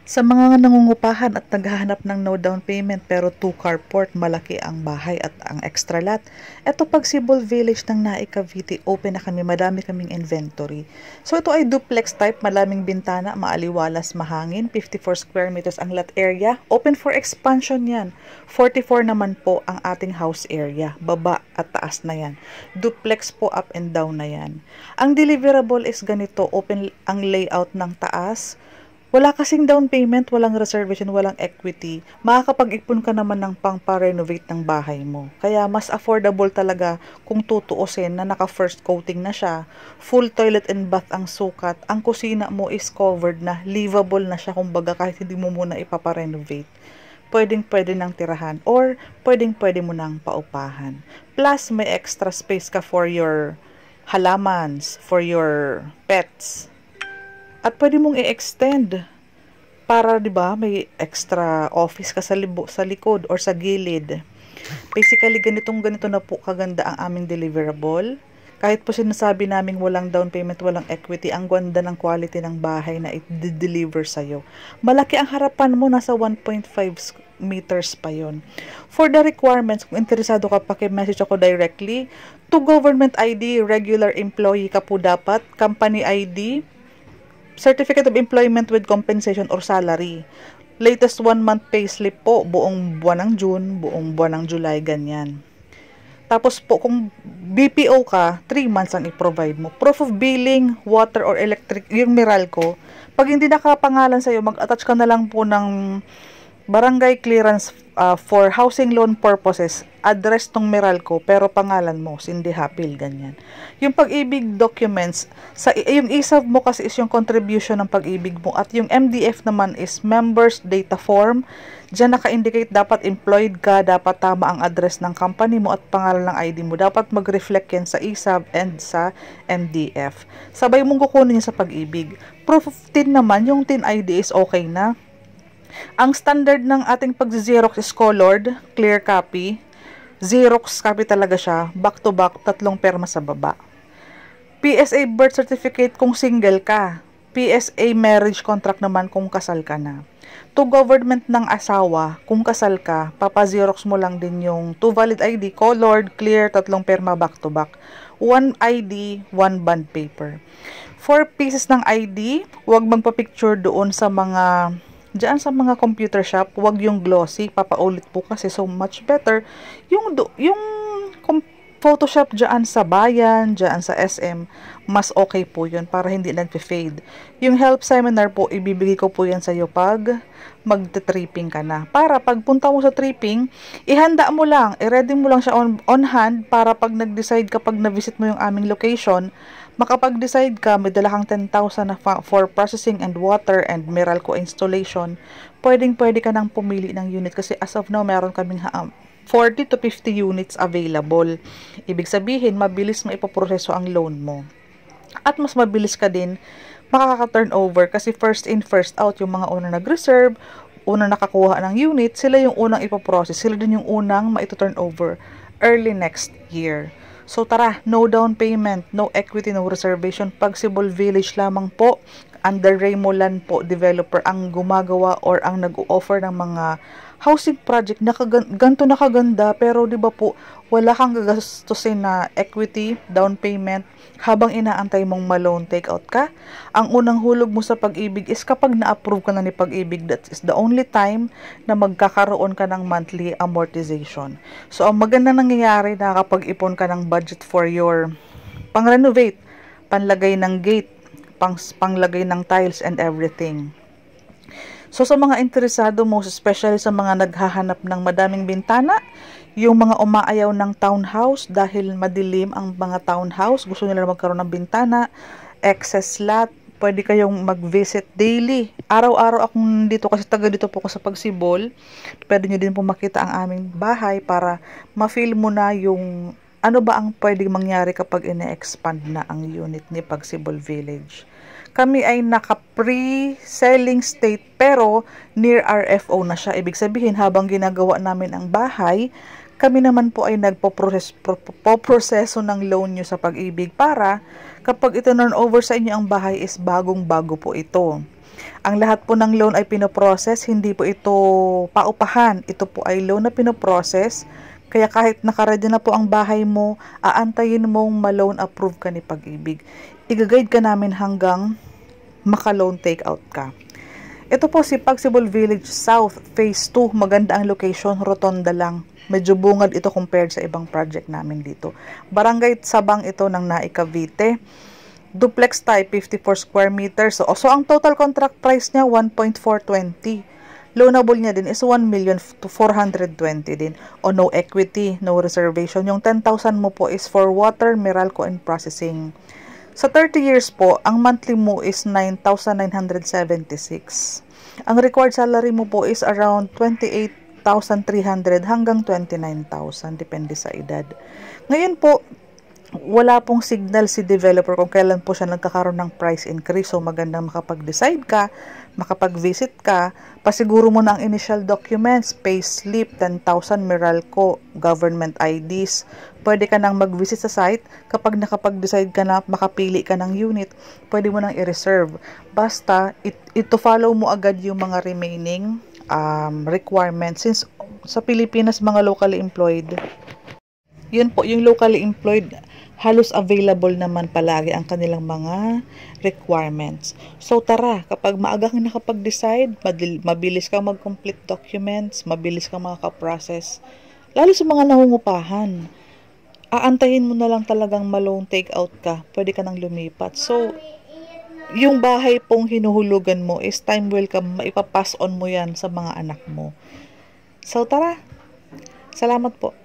Sa mga nangungupahan at naghahanap ng no down payment pero 2 carport, malaki ang bahay at ang extra lot. Ito Pagsibol Village ng Naik Cavite, open na kami, madami kaming inventory. So ito ay duplex type, malaming bintana, maaliwalas, mahangin, 54 square meters ang lot area. Open for expansion yan. 44 naman po ang ating house area, baba at taas na yan. Duplex po, up and down na yan. Ang deliverable is ganito, open ang layout ng taas. Wala kasing down payment, walang reservation, walang equity. Makakapag-ipon ka naman ng pang-renovate ng bahay mo. Kaya mas affordable talaga kung tutuusin na naka-first coating na siya. Full toilet and bath ang sukat. Ang kusina mo is covered na, livable na siya kumbaga kahit hindi mo muna ipapa-renovate. Pwedeng-pwede nang tirahan or pwedeng-pwede mo nang paupahan. Plus, may extra space ka for your halamans, for your pets. At pwede mong i-extend para 'di ba may extra office ka sa likod or sa gilid. Basically ganito na po kaganda ang aming deliverable. Kahit po sinasabi naming walang down payment, walang equity, ang ganda ng quality ng bahay na i-deliver sa'yo. Malaki ang harapan mo, nasa 1.5 meters pa yon. For the requirements, kung interesado ka, paki-message ako directly. To government ID, regular employee ka po dapat, company ID, Certificate of Employment with Compensation or Salary. Latest 1-month payslip po, buong buwan ng June, buong buwan ng July, ganyan. Tapos po, kung BPO ka, 3 months ang i-provide mo. Proof of billing, water or electric, yung Meralco. Pag hindi nakapangalan sa'yo, mag-attach ka na lang po ng barangay clearance for housing loan purposes, address tong Meralco, pero pangalan mo, Cindy Hapil, ganyan. Yung pag-ibig documents, yung ESAV mo kasi is yung contribution ng pag-ibig mo, at yung MDF naman is members data form. Diyan naka-indicate dapat employed ka, dapat tama ang address ng company mo at pangalan ng ID mo. Dapat mag-reflect yan sa ESAV and sa MDF. Sabay mong kukunin sa pag-ibig. Proof of TIN naman, yung TIN ID is okay na. Ang standard ng ating pag-xerox is colored, clear copy. Xerox copy talaga siya, back to back, 3 perma sa baba. PSA birth certificate kung single ka. PSA marriage contract naman kung kasal ka na. To government ng asawa, kung kasal ka, papa-xerox mo lang din yung 2 valid ID, colored, clear, 3 perma back to back. 1 ID, 1 bond paper. 4 pieces ng ID, huwag magpa-picture doon sa mga diyan sa mga computer shop, wag yung glossy, papaulit po kasi, so much better yung Photoshop diyan sa bayan, diyan sa SM, mas okay po yun para hindi nagpe-fade. Yung help seminar po, ibibigay ko po yan sa iyo pag magte-tripping ka na. Para pagpunta mo sa tripping, ihanda mo lang, i-ready mo lang siya on hand para pag nag-decide kapag na-visit mo yung aming location, makapag-decide ka, may dala kang 10,000 na for processing and water and Meralco installation, pwedeng-pwede ka nang pumili ng unit kasi as of now, meron kaming 40 to 50 units available. Ibig sabihin, mabilis mo ipoproseso ang loan mo. At mas mabilis ka din makaka-turnover kasi first in, first out, yung mga unang nag-reserve, unang nakakuha ng unit, sila yung unang ipoprocess. Sila din yung unang maito-turnover early next year. So tara, no down payment, no equity, no reservation. Pagsibol Village lamang po, under Raymoland po, developer ang gumagawa or ang nag-o-offer ng mga housing project na ganito nakaganda, pero di ba po wala kang gagastusin na equity, down payment habang inaantay mong ma-loan take out ka. Ang unang hulog mo sa pag-ibig is kapag na-approve ka na ni pag-ibig, that is the only time na magkakaroon ka ng monthly amortization. So ang maganda nangyayari na kapag ipon ka ng budget for your pang-renovate, panlagay ng gate, panglagay ng tiles and everything. So sa mga interesado, most especially sa mga naghahanap ng madaming bintana, yung mga umaayaw ng townhouse dahil madilim ang mga townhouse, gusto nila magkaroon ng bintana, excess lot, pwede kayong mag-visit daily. Araw-araw akong dito kasi taga dito po ako sa Pagsibol. Pwede nyo din po makita ang aming bahay para ma-feel mo na yung ano ba ang pwedeng mangyari kapag ine-expand na ang unit ni Pagsibol Village. Kami ay naka-pre-selling state pero near RFO na siya. Ibig sabihin, habang ginagawa namin ang bahay, kami naman po ay nagpo-proseso ng loan nyo sa pag-ibig para kapag ito turn over sa inyo ang bahay is bagong-bago po ito. Ang lahat po ng loan ay pinoprocess, hindi po ito paupahan. Ito po ay loan na pinoprocess. Kaya kahit nakaready na po ang bahay mo, aantayin mong ma-loan approve ka ni Pag-ibig. I-guide ka namin hanggang maka-loan take out ka. Ito po si Pagsibol Village South, Phase 2. Maganda ang location, rotonda lang. Medyo bungad ito compared sa ibang project namin dito. Barangay Sabang ito ng Naik, Cavite. Duplex type, 54 square meters. So ang total contract price niya, 1.420. Loanable niya din is 1,420,000 din. O no equity, no reservation. Yung 10,000 mo po is for water, Meralco, and processing. Sa 30 years po, ang monthly mo is 9,976. Ang required salary mo po is around 28,300 hanggang 29,000. Depende sa edad. Ngayon po, wala pong signal si developer kung kailan po siya nagkakaroon ng price increase. So, magandang makapag-decide ka, makapag-visit ka, pasiguro mo na ang initial documents, payslip, 10,000, Meralco, government IDs. Pwede ka nang mag-visit sa site. Kapag nakapag-decide ka na, makapili ka ng unit, pwede mo nang i-reserve. Basta, ito follow mo agad yung mga remaining requirements. Since sa Pilipinas, mga locally employed, yun po, yung locally employed, halos available naman palagi ang kanilang mga requirements. So tara, kapag maaga kang nakapag-decide, mabilis kang mag-complete documents, mabilis kang makaka-process, lalo sa mga nangungupahan, aantayin mo na lang talagang ma-loan take out ka, pwede ka nang lumipat. So, yung bahay pong hinuhulugan mo is time welcome, maipapass on mo yan sa mga anak mo. So tara, salamat po.